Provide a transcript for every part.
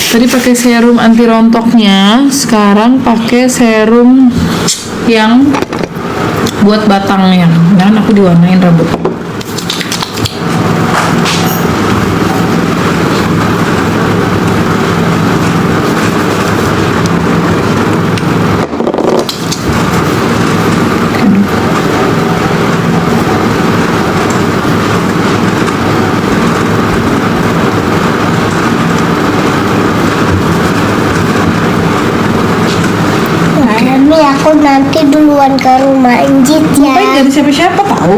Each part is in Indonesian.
Tadi pakai serum anti rontoknya, sekarang pakai serum yang buat batangnya. Dan aku diwarnain rambut. Aku nanti duluan ke rumah Enjit ya. Ngapain gak ada siapa-siapa tahu?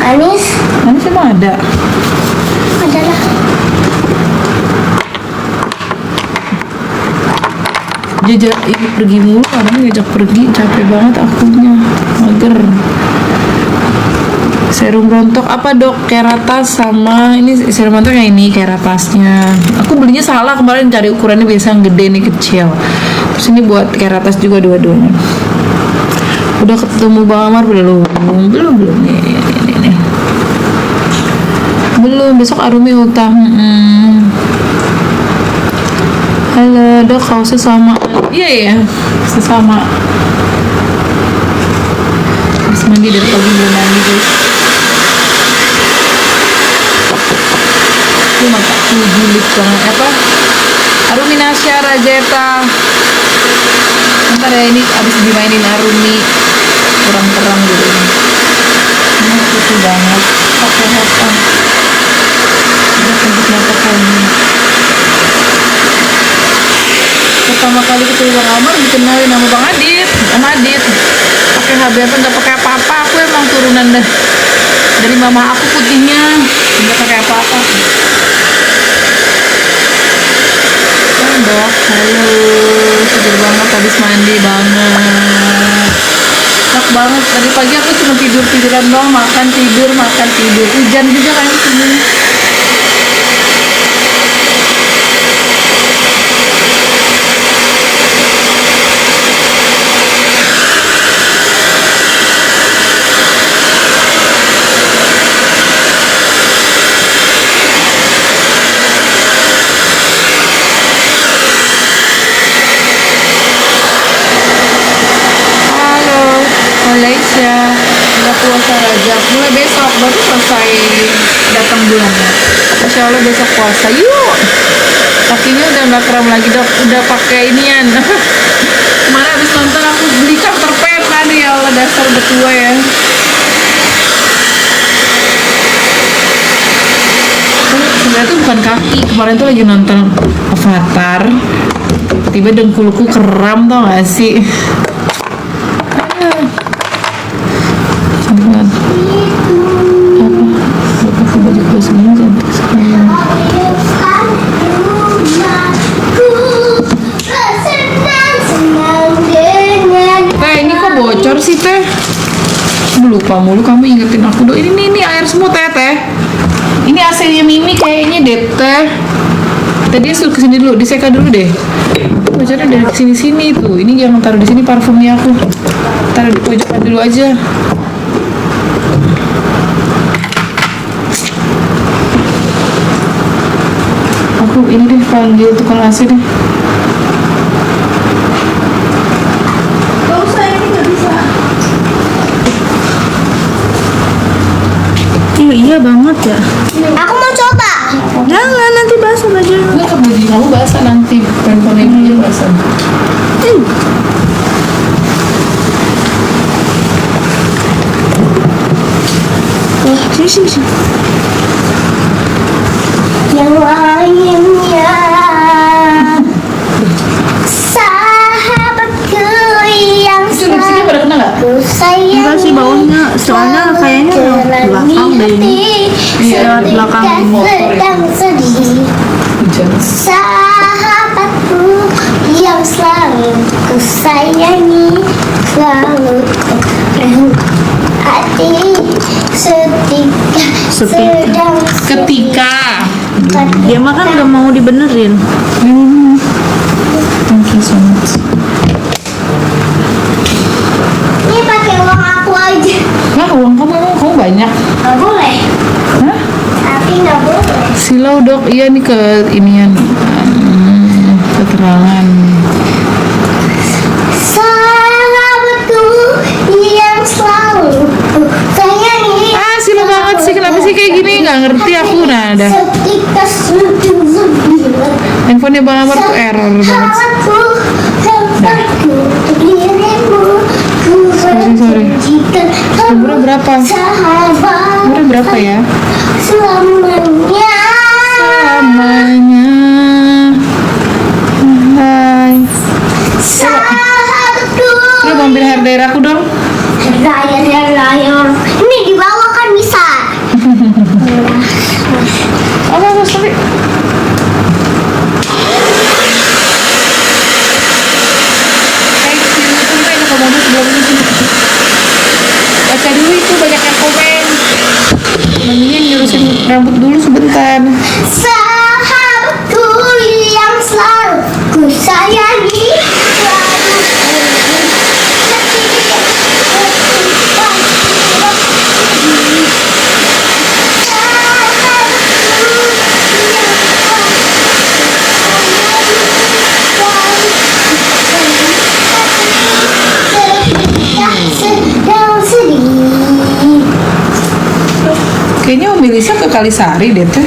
Anis Emang ada? adalah Jajak ini pergi mulu, orang ngajak pergi, capek banget akunya, mager. Serum rontok apa dok? Keratas sama ini serum rontok yang ini keratasnya. Aku belinya salah kemarin, cari ukurannya biasa yang gede, ini kecil. Terus ini buat keratas juga dua-duanya. Udah ketemu Bang Amar belum? Belum nih. Belum, besok Arumi utang. Halo dok, kaosnya sama. Iya ya, sesama. Habis mandi dari pagi belum mandi guys. Itu mataku julid banget. Apa? Arumi Nasya Rajeta. Ntar ya, ini abis dimainin Arumi kurang terang gitu. Ini putih banget. Pakai apa? Udah untuk mata kamu. Pertama kali ketemu Bang Amar dikenalin nama Bang Adit, Om Adit. Pakai HB apa nggak pakai apa-apa. Aku emang turunan dari mama aku putihnya, nggak pakai apa-apa. Dok, halo, seger banget habis mandi banget. Enak banget, tadi pagi aku cuma tiduran doang, makan tidur. Hujan juga kan sini. Malaysia udah puasa Rajab mulai besok, baru selesai datang bulannya. Insya Allah besok puasa. Yuk, kakinya udah nggak kram lagi dok, udah pakai inian. Kemarin habis nonton aku beli counter pen tadi, ya Allah dasar betua ya. Sebenarnya tuh bukan kaki, kemarin tuh lagi nonton Avatar, tiba dengkulku kram, tau gak sih? Bocor sih teh, lupa mulu kamu ingetin aku dong. Ini air semua teh. Ini AC-nya Mimi kayaknya deh teh. Tadi suruh kesini dulu, diseka dulu deh. Bocornya dari sini tuh. Ini jangan taruh di sini parfumnya aku. Taruh di pojokan dulu aja. Aku ini deh panggil tukang AC deh. Iya banget ya. aku mau coba. Jangan, nanti basah baju. Enggak, baju kamu basah nanti. Handphone ini basah. Sini. Yang lainnya sahabatku yang Lipstiknya pada kena nggak? ku sayang. Enggak sih baunya, soalnya kayaknya belakang deh ini. Iya, belakang sedang sedih. Hujan. Sahabatku yang selalu ku sayangi, selalu hati sedang Ketika Dia mah kan udah mau dibenerin. thank you so much. ini pakai uang aku aja. Nah, uang kamu emang kamu banyak. Nggak boleh, Hah? tapi nggak boleh. Silau dok, iya nih ke inian. keterangan. Sahabatku yang selalu ku sayangi. Sila banget sih, kenapa sih kayak gini? Nggak ngerti aku, nada. Setika sujud sembilan. Handphonenya Bang Amar tuh error banget. Sahabatku, sahabatku, dirimu ku Sorry. berjanjikan. Umurnya berapa? Sahabat Umurnya berapa ya? selamanya. Namanya. Hai. Sahabatku. Lu mobil Hardair aku dong. Layar. Ini di bawah kan bisa. Apa sorry. Sampai ke mobil sebelum ini sini. Baca dulu itu, banyak yang komen. Maminya nyurusin rambut dulu sebentar. Sahabatku yang selalu ku sayangi. Sedang sedih. Kayaknya Om Melisa ke Kalisari deh tuh.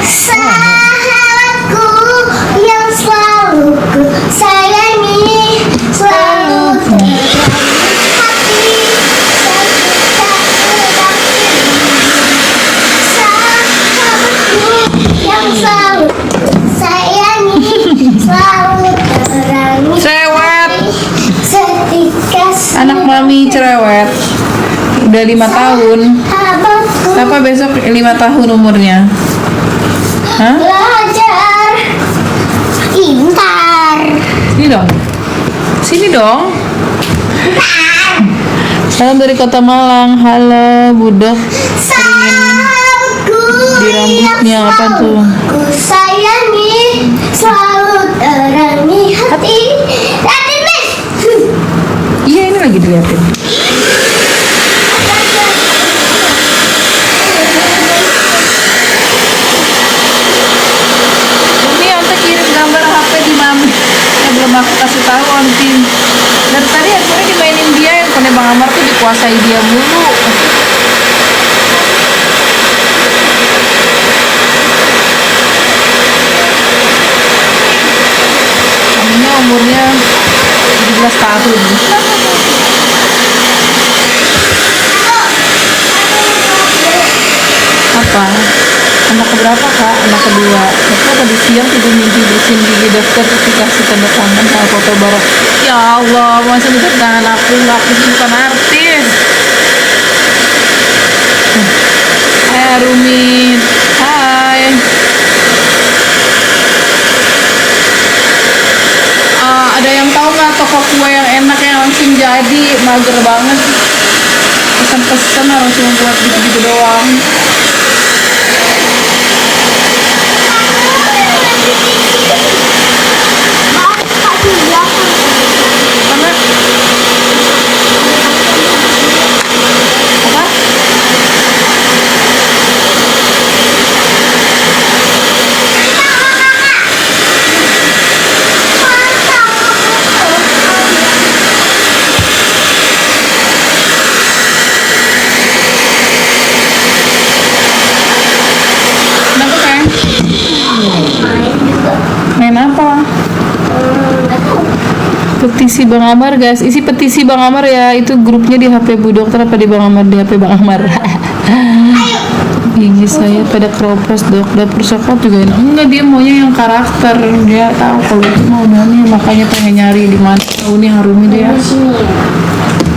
Sahabatku yang selalu ku sayangi, selalu hati sahabatku yang selalu ku sayangi, selalu terangi Cerewet. setika Anak mami cerewet. Udah 5 tahun. sahabatku Apa besok 5 tahun umurnya? Hah? belajar pintar. Sini dong. Sini dong. Salam dari Kota Malang. Halo, Budok. Sahabatku Di rambutnya yang apa tuh? ku sayangi, selalu terangi hati. Lihatin nih. Iya, ini lagi diliatin. Ini Ante kirim gambar HP di mami. Belum aku kasih tahu Ontin. Dari tadi handphonenya dimainin dia, handphonenya Bang Amar tuh dikuasai dia mulu. Aminnya umurnya 17 tahun. Apa? Anak keberapa kak? Anak kedua. Aku tadi siang tidur mimpi bersihin gigi dokter terus dikasih tanda tangan sama foto bareng. Ya Allah, masa bisa tangan aku bukan artis. Hai Rumi. Hai. Ada yang tahu nggak toko kue yang enak yang langsung jadi, mager banget. Pesan-pesan harus cuma buat gitu-gitu doang. Kenapa sayang? Main apa? Petisi Bang Amar guys, isi petisi Bang Amar ya, itu grupnya di HP Bu Dokter apa di Bang Amar, di HP Bang Amar. Gigi saya pada keropos dok, dapur coklat juga enak. Enggak, dia maunya yang karakter, dia tahu kalau itu maunya, makanya pengen nyari di mana. Tahu nih Harumi dia.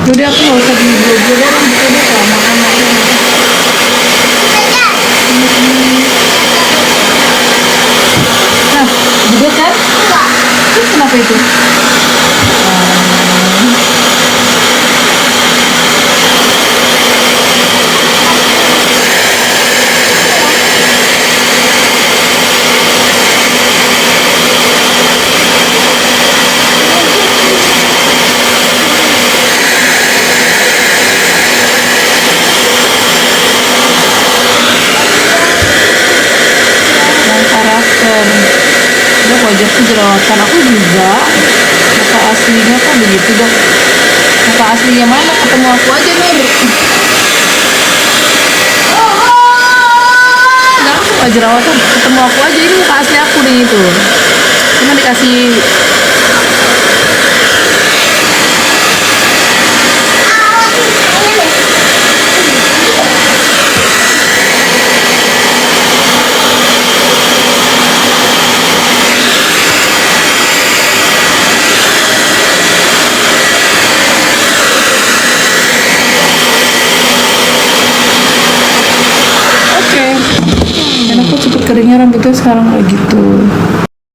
Udah aku nggak usah di blog orang buka deh kelamaan aku. Nah, juga kan? Terus kenapa itu? Yang karakter. Udah kok jerawatan aku juga. Muka aslinya kan begitu dok. Muka aslinya mana? Ketemu aku aja Nur. Kenapa muka jerawatan? Ketemu aku aja, ini muka asli aku nih itu. Cuma dikasih oke. Dan aku cepet keringnya rambutnya sekarang kayak gitu.